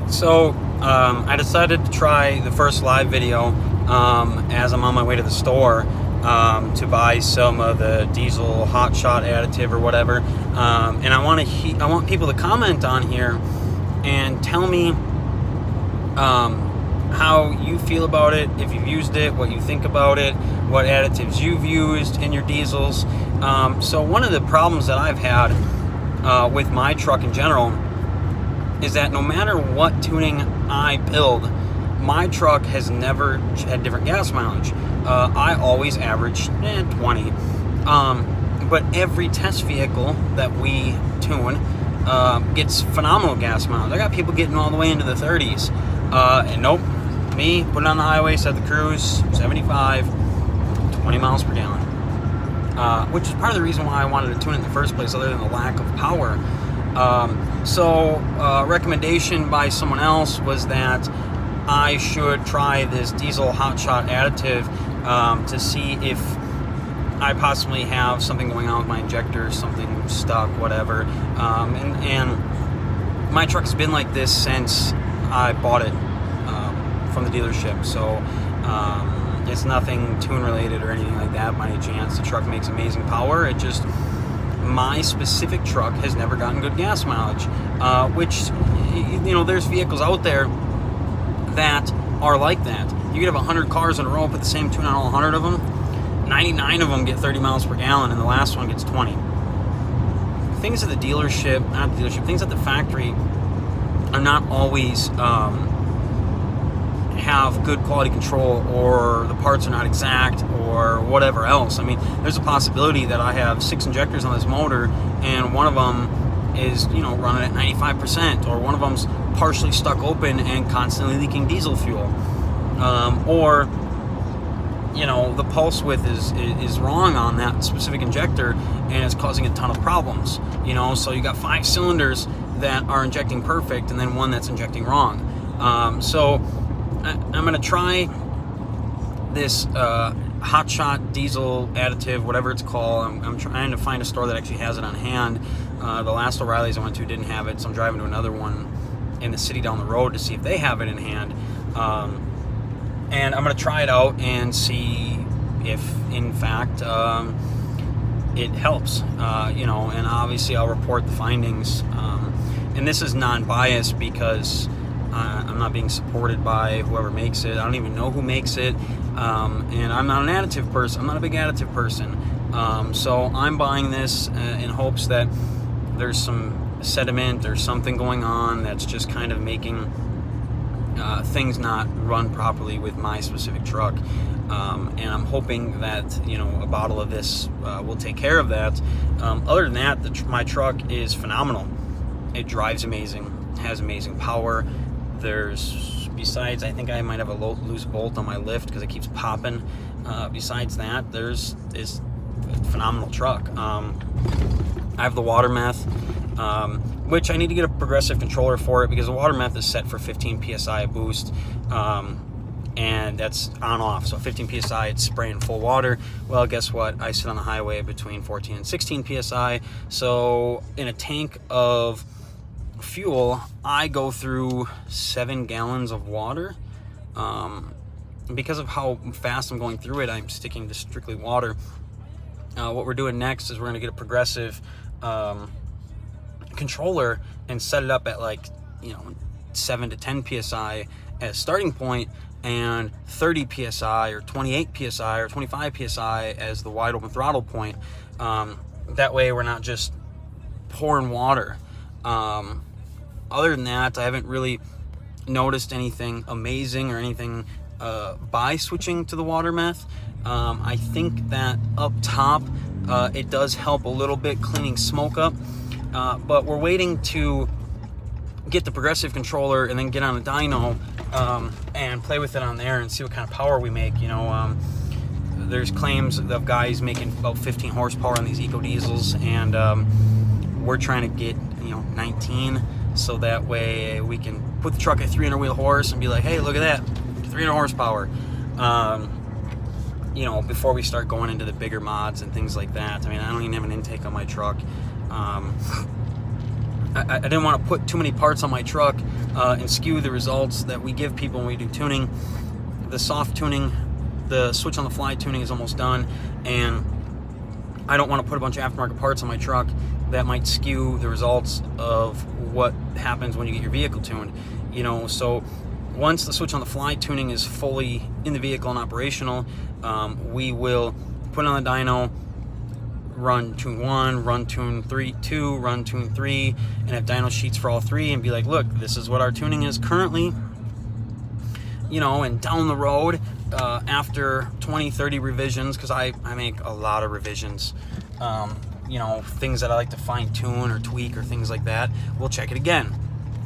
So I decided to try the first live video as I'm on my way to the store to buy some of the diesel hot shot additive or whatever, and I want people to comment on here and tell me how you feel about it, if you've used it, what you think about it, what additives you've used in your diesels. So one of the problems that I've had with my truck in general is that no matter what tuning I build, my truck has never had different gas mileage. I always average 20. But every test vehicle that we tune gets phenomenal gas mileage. I got people getting all the way into the 30s. And nope, me, put it on the highway, set the cruise, 75, 20 miles per gallon. Which is part of the reason why I wanted to tune it in the first place, other than the lack of power. So recommendation by someone else was that I should try this diesel hotshot additive to see if I possibly have something going on with my injector, something stuck, whatever. And my truck's been like this since I bought it from the dealership. So it's nothing tune related or anything like that by any chance. The truck makes amazing power. It just, my specific truck has never gotten good gas mileage, which, you know, there's vehicles out there that are like that. You could have 100 cars in a row, put the same tune on all 100 of them. 99 of them get 30 miles per gallon, and the last one gets 20. Things at the dealership, not the dealership, things at the factory are not always have good quality control, or the parts are not exact, or whatever else. I mean, there's a possibility that I have 6 injectors on this motor and one of them is, you know, running at 95%, or one of them's partially stuck open and constantly leaking diesel fuel, or, you know, the pulse width is wrong on that specific injector and it's causing a ton of problems. You know, so you got 5 cylinders that are injecting perfect and then one that's injecting wrong. So I'm going to try this hotshot diesel additive, whatever it's called. I'm trying to find a store that actually has it on hand. The last O'Reilly's I went to didn't have it, so I'm driving to another one in the city down the road to see if they have it in hand. And I'm going to try it out and see if, in fact, it helps. You know, and obviously I'll report the findings. And this is non-biased because I'm not being supported by whoever makes it. I don't even know who makes it. And I'm not an additive person. I'm not a big additive person. So I'm buying this in hopes that there's some sediment or something going on that's just kind of making things not run properly with my specific truck. And I'm hoping that, you know, a bottle of this will take care of that. Other than that, my truck is phenomenal. It drives amazing, has amazing power. There's, besides, I think I might have a loose bolt on my lift because it keeps popping. Besides that, it's a phenomenal truck. I have the water meth, which I need to get a progressive controller for it because the water meth is set for 15 psi boost, and that's on off. So 15 psi, it's spraying full water. Well, guess what? I sit on the highway between 14 and 16 psi. So in a tank of fuel, I go through 7 gallons of water. Because of how fast I'm going through it, I'm sticking to strictly water. What we're doing next is we're going to get a progressive controller and set it up at, like, you know, 7 to 10 psi as starting point, and 30 psi or 28 psi or 25 psi as the wide open throttle point. That way we're not just pouring water. Other than that, I haven't really noticed anything amazing or anything by switching to the water meth. I think that up top it does help a little bit cleaning smoke up, but we're waiting to get the progressive controller and then get on a dyno and play with it on there and see what kind of power we make. You know, there's claims of guys making about 15 horsepower on these eco diesels, and we're trying to get, you know, 19, so that way we can put the truck at 300 wheel horse and be like, hey, look at that, 300 horsepower. You know, before we start going into the bigger mods and things like that. I mean, I don't even have an intake on my truck. I didn't want to put too many parts on my truck and skew the results that we give people when we do tuning. The soft tuning, the switch on the fly tuning is almost done, and I don't want to put a bunch of aftermarket parts on my truck that might skew the results of what happens when you get your vehicle tuned. So once the switch on the fly tuning is fully in the vehicle and operational, we will put it on the dyno, run tune 1, run tune 2, run tune 3, and have dyno sheets for all 3, and be like, look, this is what our tuning is currently. And down the road, after 20, 30 revisions, because I make a lot of revisions, things that I like to fine tune or tweak or things like that, we'll check it again.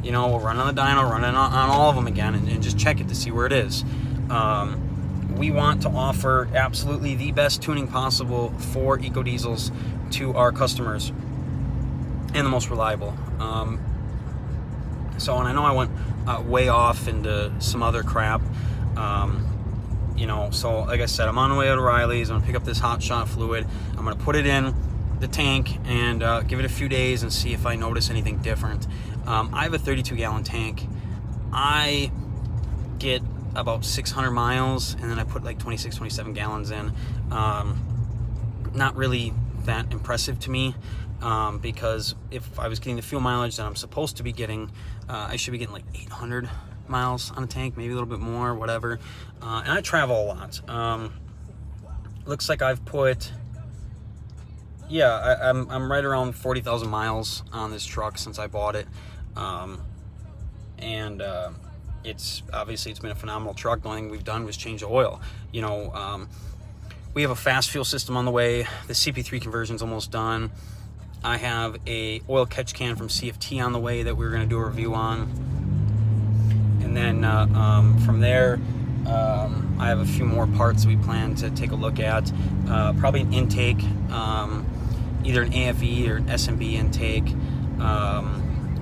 We'll run on the dyno, run it on all of them again, and just check it to see where it is. We want to offer absolutely the best tuning possible for EcoDiesels to our customers, and the most reliable. And I know I went way off into some other crap. So like I said, I'm on the way to O'Reilly's. I'm gonna pick up this hot shot fluid. I'm gonna put it in the tank and give it a few days and see if I notice anything different. I have a 32-gallon tank. I get about 600 miles, and then I put like 26, 27 gallons in. Not really that impressive to me, because if I was getting the fuel mileage that I'm supposed to be getting, I should be getting like 800 miles on a tank, maybe a little bit more, whatever. And I travel a lot. Looks like I've put, I'm right around 40,000 miles on this truck since I bought it. It's been a phenomenal truck. The only thing we've done was change the oil. We have a fast fuel system on the way. The CP3 conversion's almost done. I have a oil catch can from CFT on the way that we're going to do a review on. And then from there, I have a few more parts we plan to take a look at. Probably an intake, either an AFE or an SMB intake.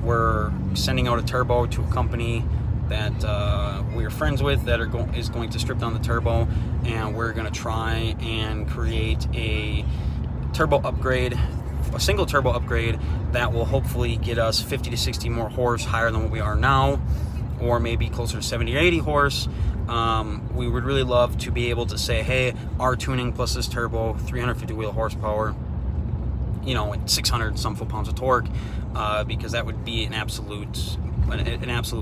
We're sending out a turbo to a company that we're friends with that is going to strip down the turbo, and we're going to try and create a turbo upgrade, a single turbo upgrade that will hopefully get us 50 to 60 more horse higher than what we are now, or maybe closer to 70 or 80 horse. We would really love to be able to say, hey, our tuning plus this turbo, 350 wheel horsepower, and 600 some foot-pounds of torque, because that would be an absolute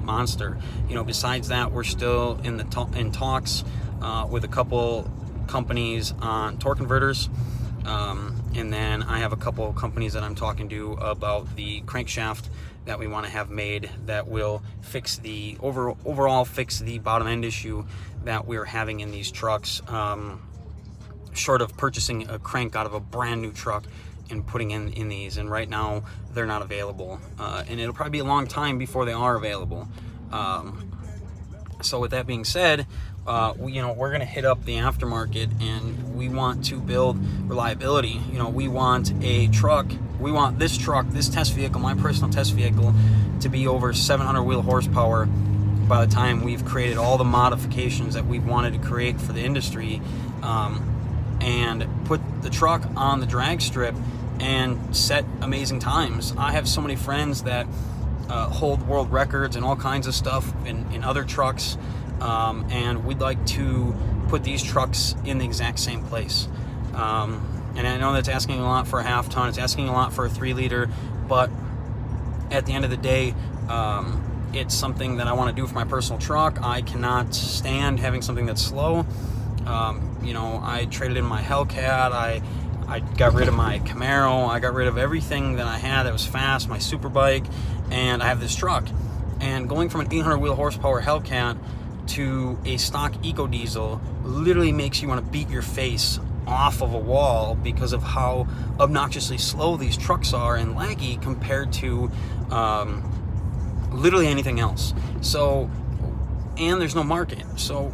monster. Besides that, we're still in talks with a couple companies on torque converters, and then I have a couple companies that I'm talking to about the crankshaft that we want to have made that will fix the overall fix the bottom end issue that we're having in these trucks, short of purchasing a crank out of a brand new truck and putting in these, and right now they're not available, and it'll probably be a long time before they are available. So with that being said, we're going to hit up the aftermarket, and we want to build reliability. We want a truck. We want this truck, this test vehicle, my personal test vehicle, to be over 700 wheel horsepower by the time we've created all the modifications that we've wanted to create for the industry, and put the truck on the drag strip and set amazing times. I have so many friends that hold world records and all kinds of stuff in other trucks, and we'd like to put these trucks in the exact same place. And I know that's asking a lot for a half ton, it's asking a lot for a 3-liter, but at the end of the day, it's something that I want to do for my personal truck. I cannot stand having something that's slow. I traded in my Hellcat, I got rid of my Camaro, I got rid of everything that I had that was fast, my Superbike, and I have this truck. And going from an 800 wheel horsepower Hellcat to a stock EcoDiesel literally makes you want to beat your face off of a wall because of how obnoxiously slow these trucks are and laggy compared to literally anything else. So, and there's no market. So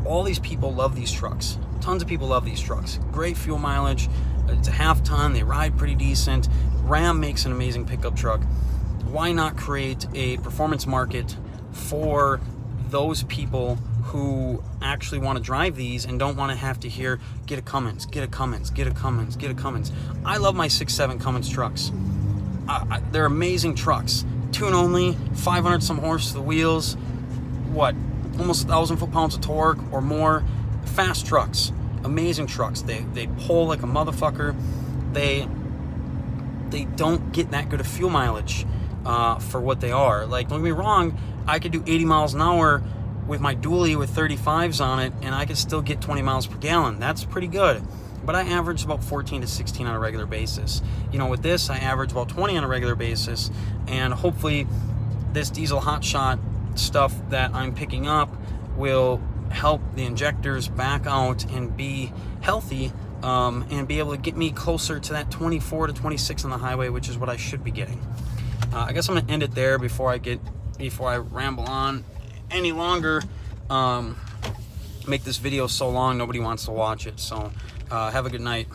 all these people love these trucks. Tons of people love these trucks. Great fuel mileage. It's a half ton. They ride pretty decent. Ram makes an amazing pickup truck. Why not create a performance market for those people who actually want to drive these and don't want to have to hear, get a Cummins, get a Cummins, get a Cummins, get a Cummins. I love my 6.7 Cummins trucks. they're amazing trucks. Tune only, 500 some horse to the wheels, what, almost 1,000 foot-pounds of torque or more. Fast trucks, amazing trucks. They pull like a motherfucker. They don't get that good of fuel mileage for what they are. Like, don't get me wrong, I could do 80 miles an hour with my dually with 35s on it, and I could still get 20 miles per gallon. That's pretty good. But I average about 14 to 16 on a regular basis. You know, with this, I average about 20 on a regular basis, and hopefully this diesel hotshot stuff that I'm picking up will help the injectors back out and be healthy, and be able to get me closer to that 24 to 26 on the highway, which is what I should be getting. I guess I'm gonna end it there before I ramble on any longer. Make this video so long nobody wants to watch it. So have a good night.